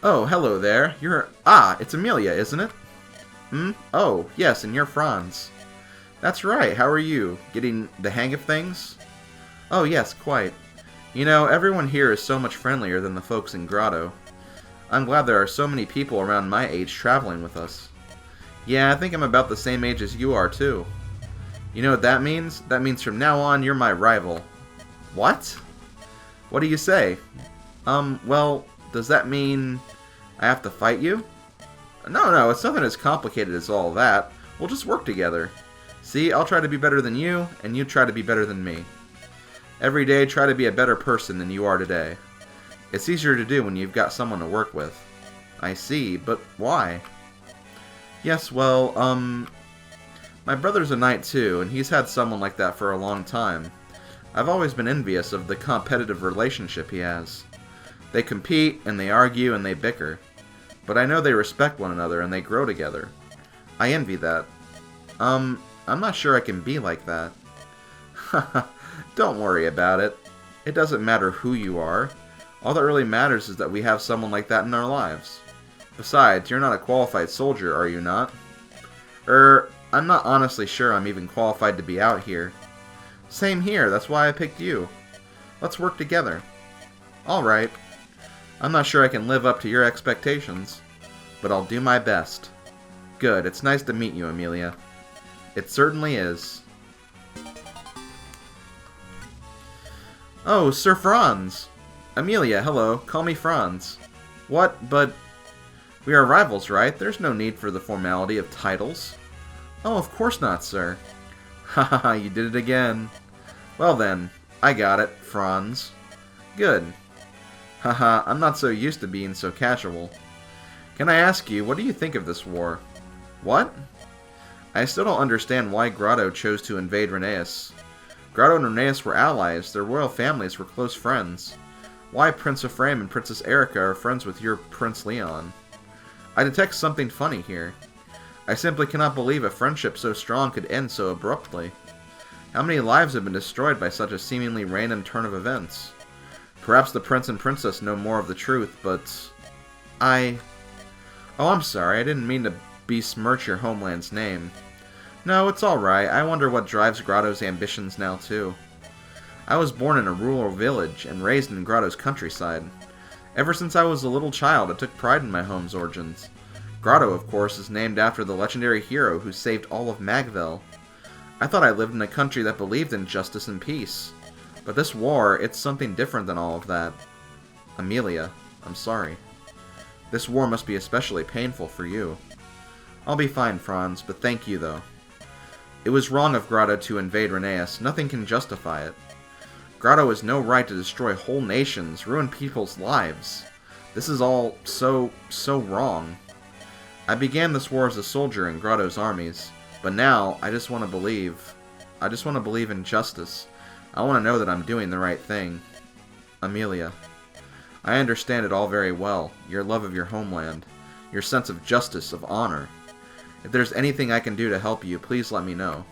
Oh, hello there. It's Amelia, isn't it? Hmm? Oh, yes, and you're Franz. That's right, how are you? Getting the hang of things? Oh, yes, quite. You know, everyone here is so much friendlier than the folks in Grotto. I'm glad there are so many people around my age traveling with us. Yeah, I think I'm about the same age as you are, too. You know what that means? That means from now on, you're my rival. What? What do you say? Well, does that mean I have to fight you? No, it's nothing as complicated as all that. We'll just work together. See, I'll try to be better than you, and you try to be better than me. Every day, try to be a better person than you are today. It's easier to do when you've got someone to work with. I see, but why? Yes, well, my brother's a knight too, and he's had someone like that for a long time. I've always been envious of the competitive relationship he has. They compete, and they argue, and they bicker. But I know they respect one another, and they grow together. I envy that. I'm not sure I can be like that. Don't worry about it. It doesn't matter who you are. All that really matters is that we have someone like that in our lives. Besides, you're not a qualified soldier, are you not? I'm not honestly sure I'm even qualified to be out here. Same here, that's why I picked you. Let's work together. Alright. I'm not sure I can live up to your expectations, but I'll do my best. Good, it's nice to meet you, Amelia. It certainly is. Oh, Sir Franz! Amelia, hello. Call me Franz. What? But we are rivals, right? There's no need for the formality of titles. Oh, of course not, sir. Haha, you did it again. Well then, I got it, Franz. Good. Haha, I'm not so used to being so casual. Can I ask you, what do you think of this war? What? I still don't understand why Grotto chose to invade Rheneas. Grotto and Rheneas were allies, their royal families were close friends. Why Prince Ephraim and Princess Erica are friends with your Prince Leon? I detect something funny here. I simply cannot believe a friendship so strong could end so abruptly. How many lives have been destroyed by such a seemingly random turn of events? Perhaps the Prince and Princess know more of the truth, but Oh, I'm sorry, I didn't mean to besmirch your homeland's name. No, it's alright, I wonder what drives Grotto's ambitions now, too. I was born in a rural village and raised in Grotto's countryside. Ever since I was a little child, I took pride in my home's origins. Grotto, of course, is named after the legendary hero who saved all of Magvel. I thought I lived in a country that believed in justice and peace. But this war, it's something different than all of that. Amelia, I'm sorry. This war must be especially painful for you. I'll be fine, Franz, but thank you, though. It was wrong of Grotto to invade Rheneas. Nothing can justify it. Grotto has no right to destroy whole nations, ruin people's lives. This is all so wrong. I began this war as a soldier in Grotto's armies, but now I just want to believe. I just want to believe in justice. I want to know that I'm doing the right thing. Amelia, I understand it all very well, your love of your homeland, your sense of justice, of honor. If there's anything I can do to help you, please let me know.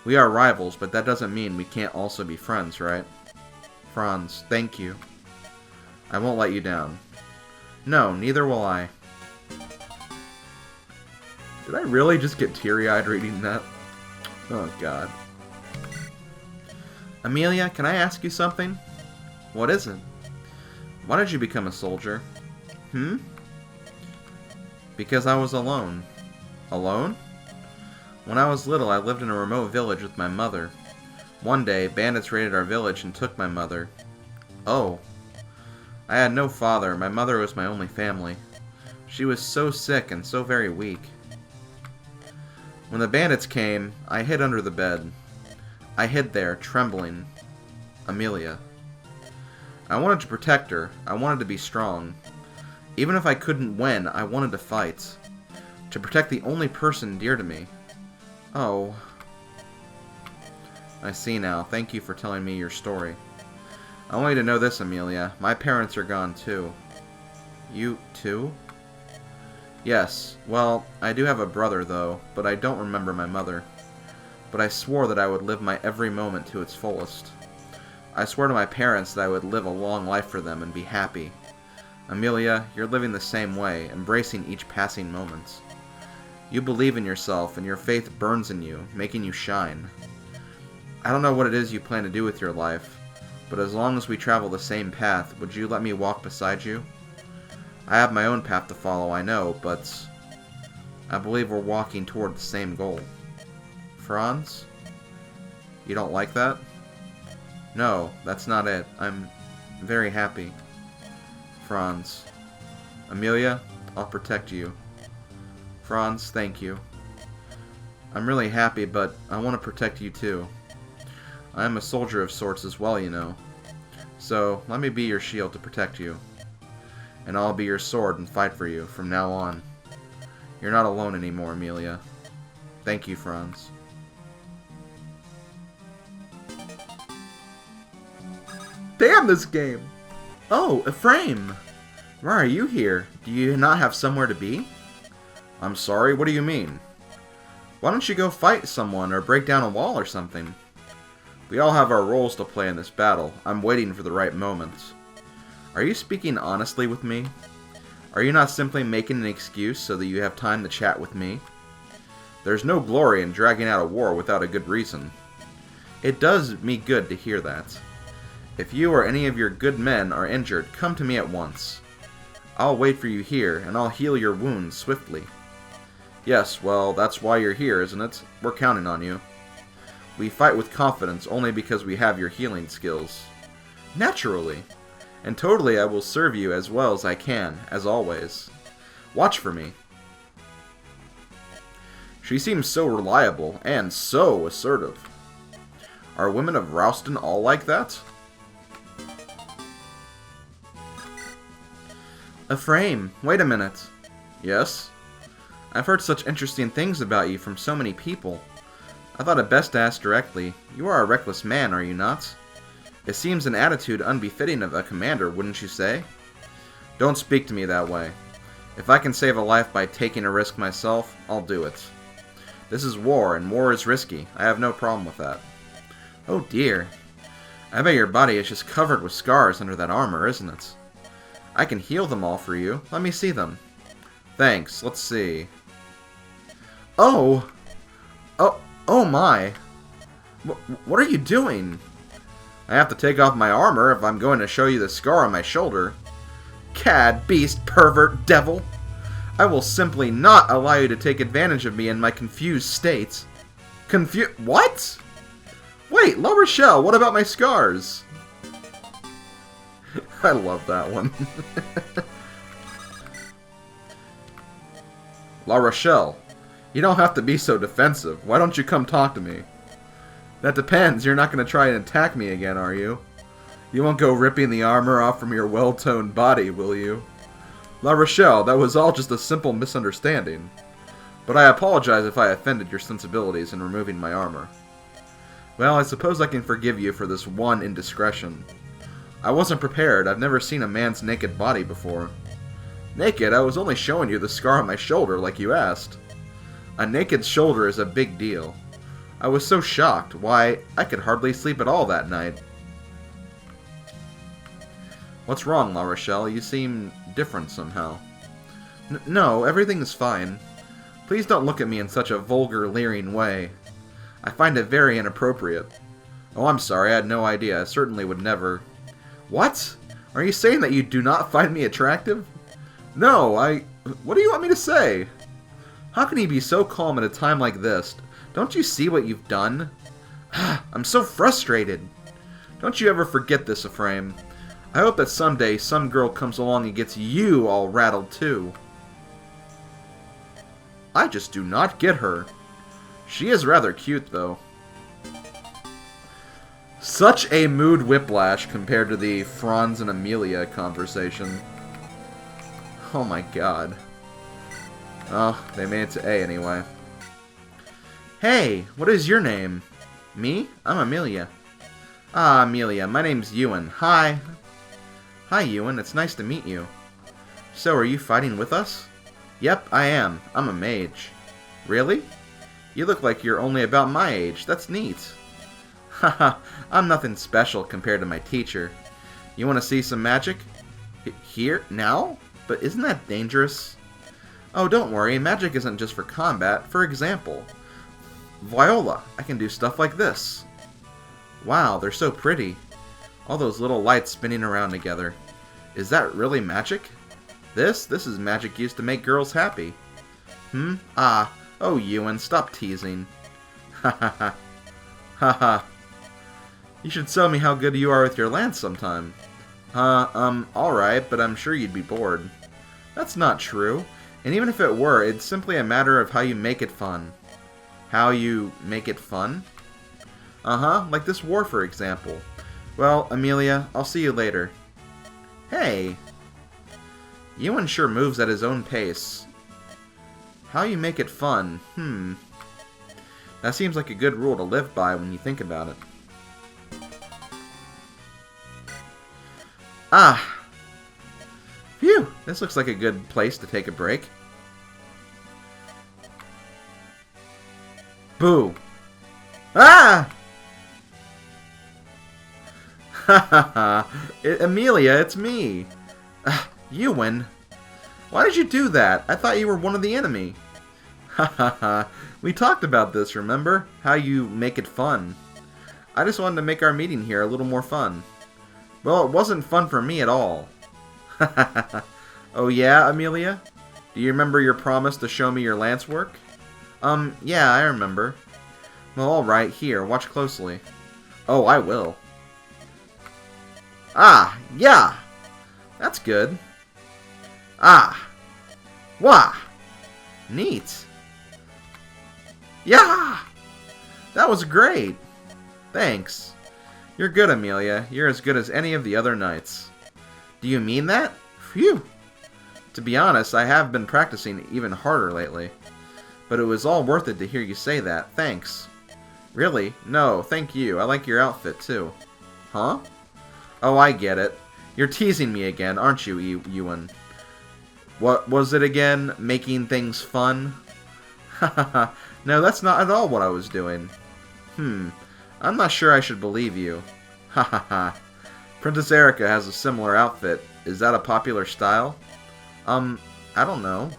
We are rivals, but that doesn't mean we can't also be friends, right? Franz, thank you. I won't let you down. No, neither will I. Did I really just get teary-eyed reading that? Oh, God. Amelia, can I ask you something? What is it? Why did you become a soldier? Because I was alone. Alone? When I was little, I lived in a remote village with my mother. One day, bandits raided our village and took my mother. Oh. I had no father. My mother was my only family. She was so sick and so very weak. When the bandits came, I hid under the bed. I hid there, trembling. Amelia. I wanted to protect her. I wanted to be strong. Even if I couldn't win, I wanted to fight. To protect the only person dear to me. Oh. I see now. Thank you for telling me your story. I want you to know this, Amelia. My parents are gone, too. You, too? Yes. Well, I do have a brother, though, but I don't remember my mother. But I swore that I would live my every moment to its fullest. I swore to my parents that I would live a long life for them and be happy. Amelia, you're living the same way, embracing each passing moment. You believe in yourself, and your faith burns in you, making you shine. I don't know what it is you plan to do with your life, but as long as we travel the same path, would you let me walk beside you? I have my own path to follow, I know, but I believe we're walking toward the same goal. Franz? You don't like that? No, that's not it. I'm very happy. Franz. Amelia, I'll protect you. Franz, thank you. I'm really happy, but I want to protect you too. I am a soldier of sorts as well, you know. So, let me be your shield to protect you. And I'll be your sword and fight for you from now on. You're not alone anymore, Amelia. Thank you, Franz. Damn this game! Oh, Ephraim! Why are you here? Do you not have somewhere to be? I'm sorry, what do you mean? Why don't you go fight someone or break down a wall or something? We all have our roles to play in this battle. I'm waiting for the right moments. Are you speaking honestly with me? Are you not simply making an excuse so that you have time to chat with me? There's no glory in dragging out a war without a good reason. It does me good to hear that. If you or any of your good men are injured, come to me at once. I'll wait for you here, and I'll heal your wounds swiftly. Yes, well, that's why you're here, isn't it? We're counting on you. We fight with confidence only because we have your healing skills. Naturally. And totally I will serve you as well as I can, as always. Watch for me. She seems so reliable, and so assertive. Are women of Rouston all like that? Ephraim, wait a minute. Yes? I've heard such interesting things about you from so many people. I thought it best to ask directly. You are a reckless man, are you not? It seems an attitude unbefitting of a commander, wouldn't you say? Don't speak to me that way. If I can save a life by taking a risk myself, I'll do it. This is war, and war is risky. I have no problem with that. Oh dear. I bet your body is just covered with scars under that armor, isn't it? I can heal them all for you. Let me see them. Thanks. Let's see. Oh! Oh my! What are you doing? I have to take off my armor if I'm going to show you the scar on my shoulder. Cad, beast, pervert, devil! I will simply not allow you to take advantage of me in my confused state. What? Wait, La Rochelle, what about my scars? I love that one. La Rochelle, you don't have to be so defensive. Why don't you come talk to me? That depends. You're not going to try and attack me again, are you? You won't go ripping the armor off from your well-toned body, will you? La Rochelle, that was all just a simple misunderstanding. But I apologize if I offended your sensibilities in removing my armor. Well, I suppose I can forgive you for this one indiscretion. I wasn't prepared. I've never seen a man's naked body before. Naked? I was only showing you the scar on my shoulder like you asked. A naked shoulder is a big deal. I was so shocked. Why, I could hardly sleep at all that night. What's wrong, La Rochelle? You seem different somehow. No, everything is fine. Please don't look at me in such a vulgar, leering way. I find it very inappropriate. Oh, I'm sorry, I had no idea. I certainly would never... What? Are you saying that you do not find me attractive? No, What do you want me to say? How can you be so calm at a time like this? Don't you see what you've done? I'm so frustrated. Don't you ever forget this, Ephraim. I hope that someday some girl comes along and gets you all rattled too. I just do not get her. She is rather cute, though. Such a mood whiplash compared to the Franz and Amelia conversation. Oh my god. Oh, they made it to A anyway. Hey, what is your name? Me? I'm Amelia. Ah, Amelia, my name's Ewan. Hi. Hi, Ewan, it's nice to meet you. So, are you fighting with us? Yep, I am. I'm a mage. Really? You look like you're only about my age. That's neat. Haha, I'm nothing special compared to my teacher. You want to see some magic? Here? Now? But isn't that dangerous? Oh, don't worry, magic isn't just for combat. For example, Viola, I can do stuff like this. Wow, they're so pretty. All those little lights spinning around together. Is that really magic? This is magic used to make girls happy. Ah. Oh, Ewan, stop teasing. Ha ha ha. Ha ha. You should show me how good you are with your lance sometime. Alright, but I'm sure you'd be bored. That's not true. And even if it were, it's simply a matter of how you make it fun. How you make it fun? Like this war, for example. Well, Amelia, I'll see you later. Hey! Ewan sure moves at his own pace. How you make it fun? That seems like a good rule to live by when you think about it. Ah! Phew! This looks like a good place to take a break. Boo! Ah! Ha ha ha! Amelia, it's me! Ewan! Why did you do that? I thought you were one of the enemy. Ha ha ha! We talked about this, remember? How you make it fun. I just wanted to make our meeting here a little more fun. Well, it wasn't fun for me at all. Ha ha ha! Oh yeah, Amelia? Do you remember your promise to show me your lance work? Yeah, I remember. Well, alright, here, watch closely. Oh, I will. Ah, yeah! That's good. Ah! Wah! Neat! Yeah! That was great! Thanks. You're good, Amelia. You're as good as any of the other knights. Do you mean that? Phew! To be honest, I have been practicing even harder lately. But it was all worth it to hear you say that. Thanks. Really? No, thank you. I like your outfit, too. Huh? Oh, I get it. You're teasing me again, aren't you, Ewan? What was it again? Making things fun? Hahaha. No, that's not at all what I was doing. I'm not sure I should believe you. Hahaha. Princess Erica has a similar outfit. Is that a popular style? I don't know.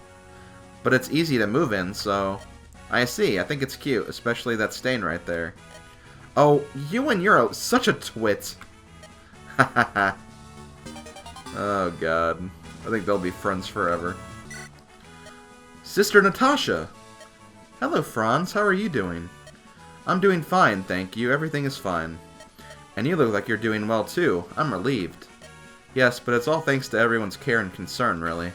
But it's easy to move in, so... I see. I think it's cute, especially that stain right there. Oh, Ewan, you're such a twit. Hahaha. Oh, God. I think they'll be friends forever. Sister Natasha! Hello, Franz. How are you doing? I'm doing fine, thank you. Everything is fine. And you look like you're doing well, too. I'm relieved. Yes, but it's all thanks to everyone's care and concern, really.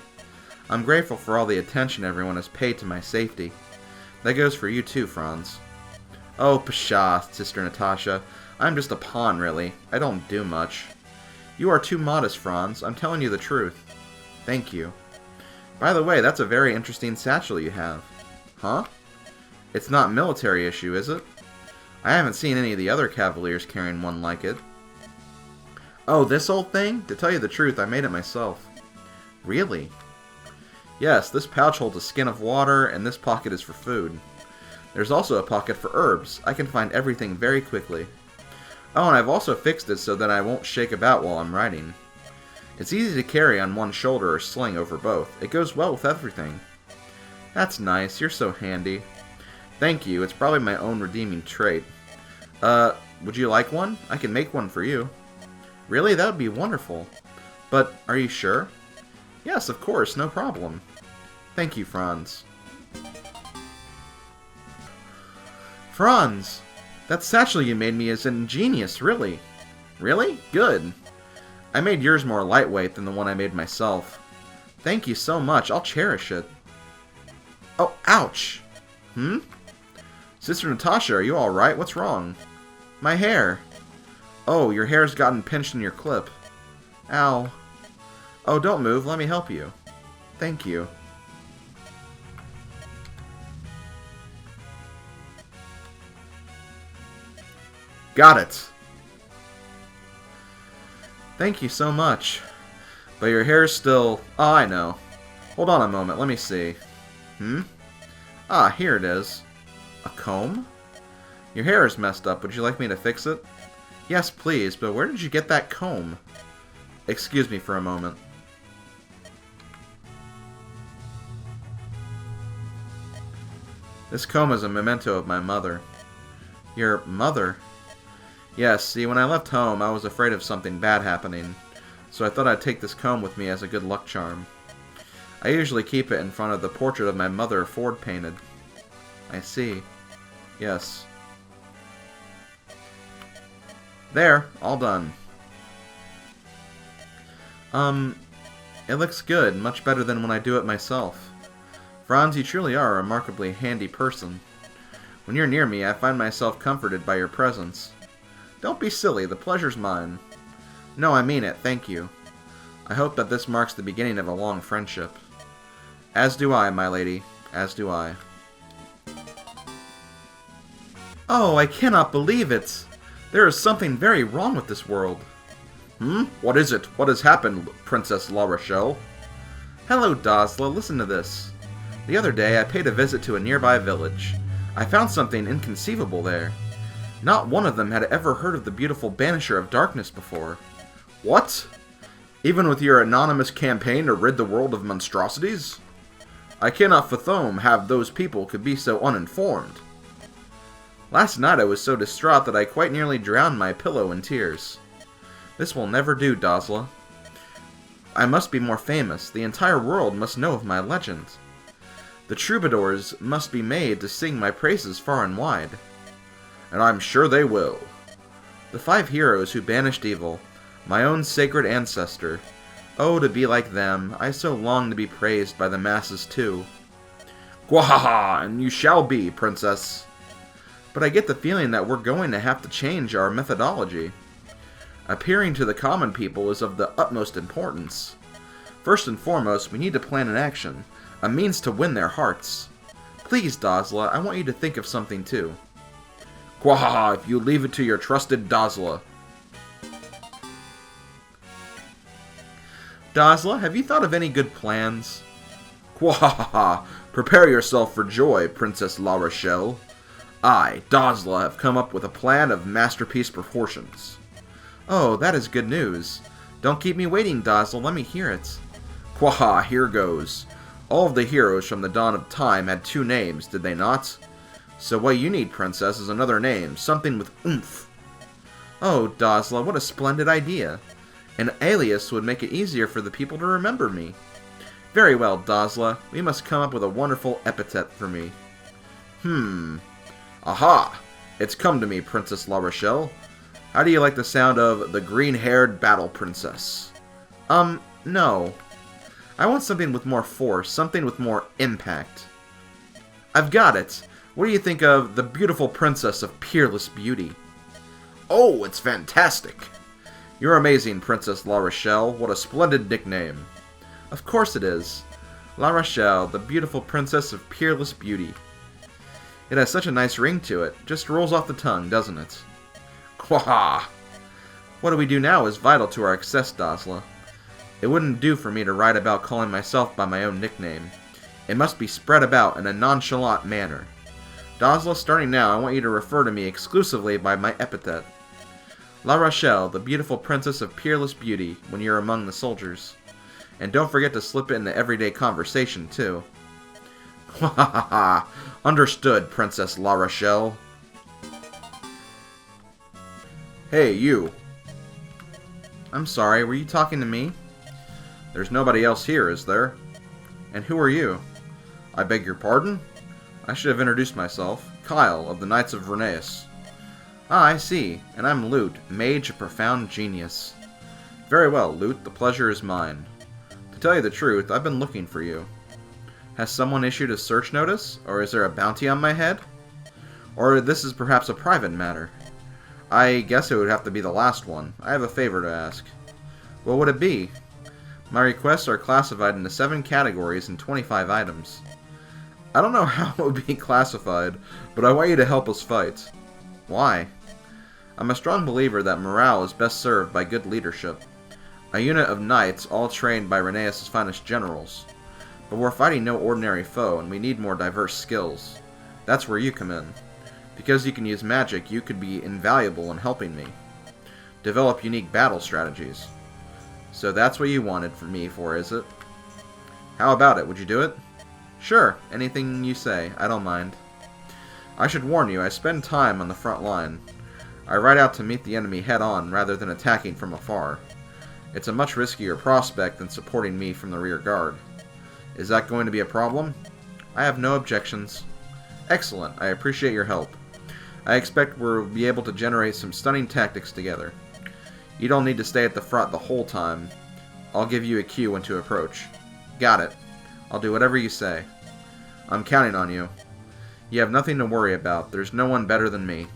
I'm grateful for all the attention everyone has paid to my safety. That goes for you, too, Franz. Oh, pshaw, Sister Natasha. I'm just a pawn, really. I don't do much. You are too modest, Franz. I'm telling you the truth. Thank you. By the way, that's a very interesting satchel you have. Huh? It's not military issue, is it? I haven't seen any of the other cavaliers carrying one like it. Oh, this old thing? To tell you the truth, I made it myself. Really? Yes, this pouch holds a skin of water, and this pocket is for food. There's also a pocket for herbs. I can find everything very quickly. Oh, and I've also fixed it so that I won't shake about while I'm riding. It's easy to carry on one shoulder or sling over both. It goes well with everything. That's nice. You're so handy. Thank you. It's probably my own redeeming trait. Would you like one? I can make one for you. Really? That would be wonderful. But, are you sure? Yes, of course. No problem. Thank you, Franz. Franz! That satchel you made me is ingenious, really. Really? Good. I made yours more lightweight than the one I made myself. Thank you so much. I'll cherish it. Oh, ouch! Sister Natasha, are you alright? What's wrong? My hair. Oh, your hair's gotten pinched in your clip. Ow. Oh, don't move. Let me help you. Thank you. Got it. Thank you so much. But your hair's still... Oh, I know. Hold on a moment. Let me see. Ah, here it is. A comb? Your hair is messed up. Would you like me to fix it? Yes, please, but where did you get that comb? Excuse me for a moment. This comb is a memento of my mother. Your mother? Yes, see, when I left home, I was afraid of something bad happening, so I thought I'd take this comb with me as a good luck charm. I usually keep it in front of the portrait of my mother Ford painted. I see. Yes. There, all done. It looks good, much better than when I do it myself. Franz, you truly are a remarkably handy person. When you're near me, I find myself comforted by your presence. Don't be silly, the pleasure's mine. No, I mean it, thank you. I hope that this marks the beginning of a long friendship. As do I, my lady, as do I. Oh, I cannot believe it! There is something very wrong with this world. What is it? What has happened, Princess La Rochelle? Hello, Dozla, listen to this. The other day, I paid a visit to a nearby village. I found something inconceivable there. Not one of them had ever heard of the beautiful Banisher of Darkness before. What? Even with your anonymous campaign to rid the world of monstrosities? I cannot fathom how those people could be so uninformed. Last night I was so distraught that I quite nearly drowned my pillow in tears. This will never do, Dozla. I must be more famous. The entire world must know of my legend. The troubadours must be made to sing my praises far and wide. And I'm sure they will. The 5 heroes who banished evil, my own sacred ancestor. Oh, to be like them, I so long to be praised by the masses too. Gwahaha, and you shall be, Princess. But I get the feeling that we're going to have to change our methodology. Appearing to the common people is of the utmost importance. First and foremost, we need to plan an action, a means to win their hearts. Please, Dozla, I want you to think of something too. Quahaha, if you leave it to your trusted Dozla. Dozla, have you thought of any good plans? Quahaha, prepare yourself for joy, Princess La Rochelle. I, Dozla, have come up with a plan of masterpiece proportions. Oh, that is good news. Don't keep me waiting, Dozla, let me hear it. Quaha, here goes. All of the heroes from the dawn of time had 2 names, did they not? So what you need, Princess, is another name, something with oomph. Oh, Dozla, what a splendid idea. An alias would make it easier for the people to remember me. Very well, Dozla, we must come up with a wonderful epithet for me. Aha! It's come to me, Princess La Rochelle. How do you like the sound of the green-haired battle princess? No. I want something with more force, something with more impact. I've got it. What do you think of the beautiful princess of peerless beauty? Oh, it's fantastic. You're amazing, Princess La Rochelle. What a splendid nickname. Of course it is. La Rochelle, the beautiful princess of peerless beauty. It has such a nice ring to it. Just rolls off the tongue, doesn't it? Quaha! What do we do now is vital to our success, Dozla. It wouldn't do for me to write about calling myself by my own nickname. It must be spread about in a nonchalant manner. Dozla, starting now, I want you to refer to me exclusively by my epithet. La Rochelle, the beautiful princess of peerless beauty, when you're among the soldiers. And don't forget to slip it into everyday conversation, too. Quahaha! Understood, Princess La Rochelle. Hey, you. I'm sorry, were you talking to me? There's nobody else here, is there? And who are you? I beg your pardon? I should have introduced myself. Kyle, of the Knights of Reneus. Ah, I see. And I'm Lute, mage of profound genius. Very well, Lute, the pleasure is mine. To tell you the truth, I've been looking for you. Has someone issued a search notice? Or is there a bounty on my head? Or this is perhaps a private matter? I guess it would have to be the last one. I have a favor to ask. What would it be? My requests are classified into 7 categories and 25 items. I don't know how it would be classified, but I want you to help us fight. Why? I'm a strong believer that morale is best served by good leadership. A unit of knights, all trained by Reneus' finest generals. But we're fighting no ordinary foe, and we need more diverse skills. That's where you come in. Because you can use magic, you could be invaluable in helping me. Develop unique battle strategies. So that's what you wanted from me for, is it? How about it? Would you do it? Sure, anything you say. I don't mind. I should warn you, I spend time on the front line. I ride out to meet the enemy head-on rather than attacking from afar. It's a much riskier prospect than supporting me from the rear guard. Is that going to be a problem? I have no objections. Excellent, I appreciate your help. I expect we'll be able to generate some stunning tactics together. You don't need to stay at the front the whole time. I'll give you a cue when to approach. Got it. I'll do whatever you say. I'm counting on you. You have nothing to worry about. There's no one better than me.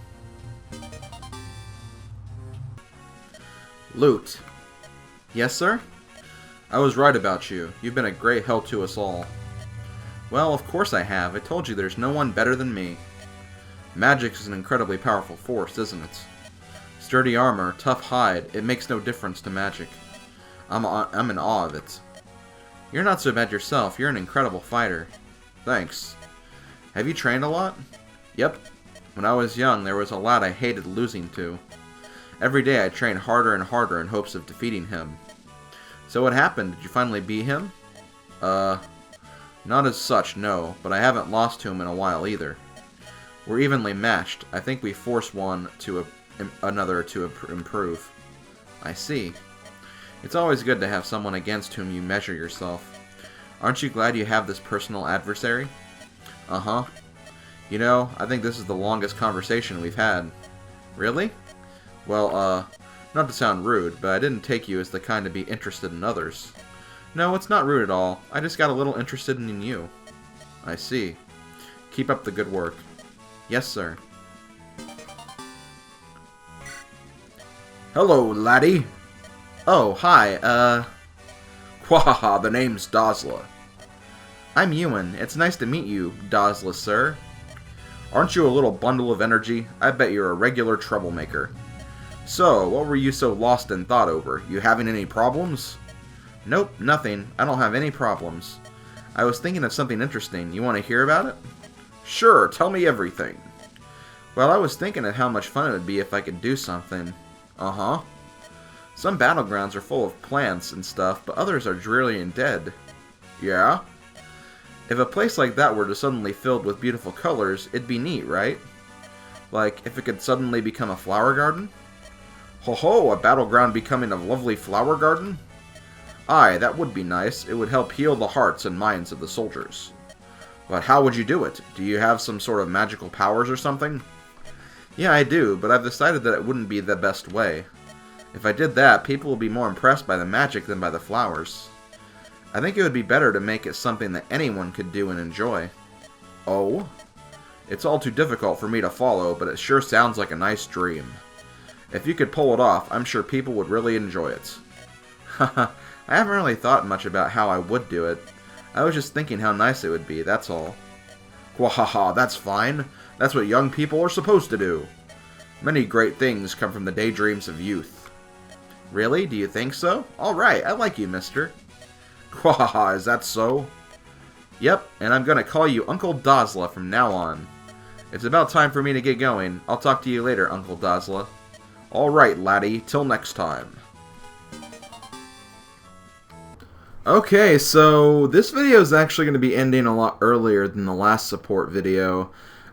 Lute. Yes, sir? I was right about you. You've been a great help to us all. Well, of course I have. I told you there's no one better than me. Magic is an incredibly powerful force, isn't it? Sturdy armor, tough hide, it makes no difference to magic. I'm in awe of it. You're not so bad yourself. You're an incredible fighter. Thanks. Have you trained a lot? Yep. When I was young, there was a lad I hated losing to. Every day I trained harder and harder in hopes of defeating him. So what happened? Did you finally beat him? Not as such, no, but I haven't lost to him in a while either. We're evenly matched. I think we force one to another to improve. I see. It's always good to have someone against whom you measure yourself. Aren't you glad you have this personal adversary? Uh-huh. You know, I think this is the longest conversation we've had. Really? Well, not to sound rude, but I didn't take you as the kind to be interested in others. No, it's not rude at all. I just got a little interested in you. I see. Keep up the good work. Yes, sir. Hello, laddie. Oh, hi, Quahaha, the name's Dozla. I'm Ewan. It's nice to meet you, Dozla, sir. Aren't you a little bundle of energy? I bet you're a regular troublemaker. So, what were you so lost in thought over? You having any problems? Nope, nothing. I don't have any problems. I was thinking of something interesting. You want to hear about it? Sure, tell me everything. Well, I was thinking of how much fun it would be if I could do something. Uh-huh. Some battlegrounds are full of plants and stuff, but others are dreary and dead. Yeah? If a place like that were to suddenly filled with beautiful colors, it'd be neat, right? Like, if it could suddenly become a flower garden? Ho-ho, a battleground becoming a lovely flower garden? Aye, that would be nice. It would help heal the hearts and minds of the soldiers. But how would you do it? Do you have some sort of magical powers or something? Yeah, I do, but I've decided that it wouldn't be the best way. If I did that, people would be more impressed by the magic than by the flowers. I think it would be better to make it something that anyone could do and enjoy. Oh? It's all too difficult for me to follow, but it sure sounds like a nice dream. If you could pull it off, I'm sure people would really enjoy it. Haha, I haven't really thought much about how I would do it. I was just thinking how nice it would be, that's all. Quahaha, that's fine. That's what young people are supposed to do. Many great things come from the daydreams of youth. Really? Do you think so? Alright, I like you, mister. Quahaha, is that so? Yep, and I'm gonna call you Uncle Dozla from now on. It's about time for me to get going. I'll talk to you later, Uncle Dozla. Alright, laddie, till next time. Okay, so this video is actually going to be ending a lot earlier than the last support video.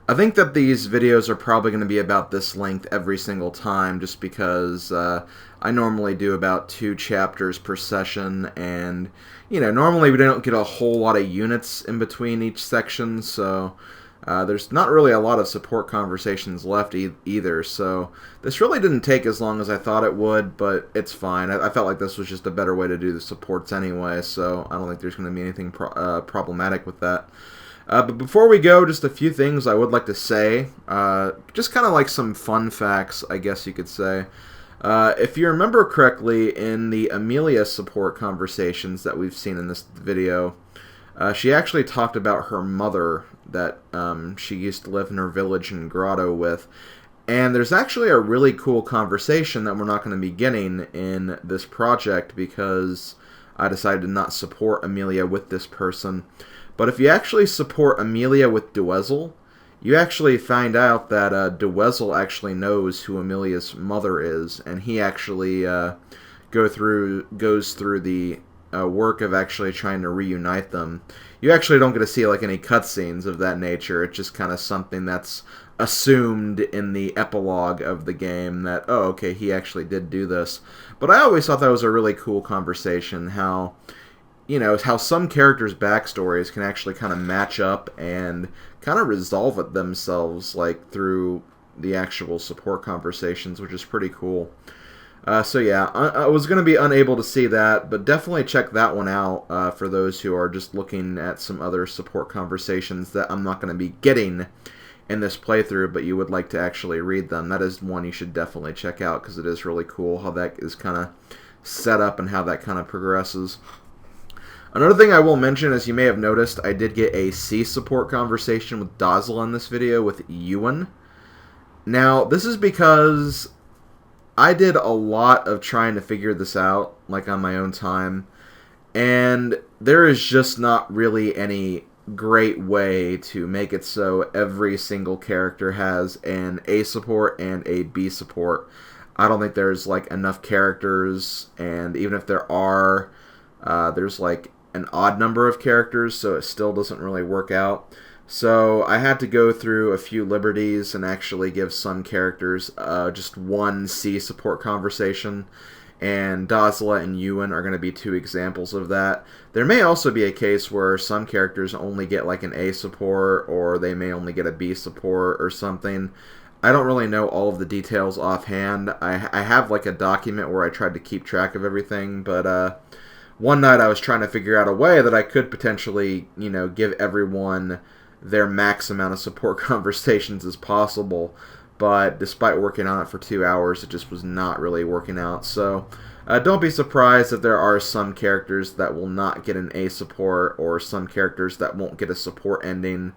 I think that these videos are probably going to be about this length every single time, just because I normally do about 2 chapters per session, and, you know, normally we don't get a whole lot of units in between each section, so there's not really a lot of support conversations left either, so this really didn't take as long as I thought it would, but it's fine. I felt like this was just a better way to do the supports anyway, so I don't think there's going to be anything problematic with that. But before we go, just a few things I would like to say. Just kind of like some fun facts, I guess you could say. If you remember correctly, in the Amelia support conversations that we've seen in this video, she actually talked about her mother that she used to live in her village and grotto with. And there's actually a really cool conversation that we're not going to be getting in this project because I decided to not support Amelia with this person. But if you actually support Amelia with Duessel, you actually find out that Duessel actually knows who Amelia's mother is, and he actually goes through the work of actually trying to reunite them. You actually don't get to see like any cutscenes of that nature. It's just kind of something that's assumed in the epilogue of the game that, oh, okay, he actually did do this. But I always thought that was a really cool conversation, how, you know, how some characters' backstories can actually kind of match up and kind of resolve it themselves, like through the actual support conversations, which is pretty cool. So yeah, I was going to be unable to see that, but definitely check that one out for those who are just looking at some other support conversations that I'm not going to be getting in this playthrough, but you would like to actually read them. That is one you should definitely check out, because it is really cool how that is kind of set up and how that kind of progresses. Another thing I will mention, as you may have noticed, I did get a C support conversation with Dozla in this video with Ewan. Now, this is because I did a lot of trying to figure this out, like on my own time, and there is just not really any great way to make it so every single character has an A support and a B support. I don't think there's like enough characters, and even if there are, there's like an odd number of characters, so it still doesn't really work out. So I had to go through a few liberties and actually give some characters just one C support conversation, and Dozla and Ewan are going to be two examples of that. There may also be a case where some characters only get like an A support, or they may only get a B support or something. I don't really know all of the details offhand. I have like a document where I tried to keep track of everything, but one night I was trying to figure out a way that I could potentially, you know, give everyone their max amount of support conversations as possible. But despite working on it for 2 hours, it just was not really working out. So don't be surprised if there are some characters that will not get an A support, or some characters that won't get a support ending.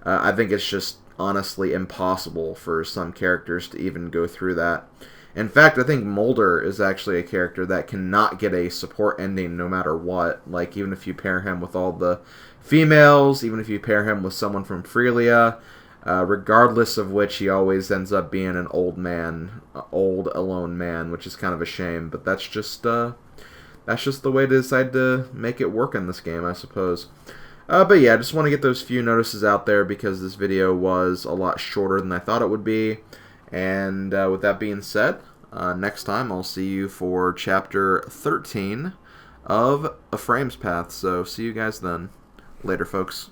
I think it's just honestly impossible for some characters to even go through that. In fact, I think Mulder is actually a character that cannot get a support ending no matter what. Like, even if you pair him with all the females, even if you pair him with someone from Freelia, regardless of which, he always ends up being an old man, old alone man, which is kind of a shame. But that's just the way to decide to make it work in this game, I suppose. But yeah, I just want to get those few notices out there because this video was a lot shorter than I thought it would be. And with that being said, next time I'll see you for Chapter 13 of Ephraim's Path. So see you guys then. Later, folks.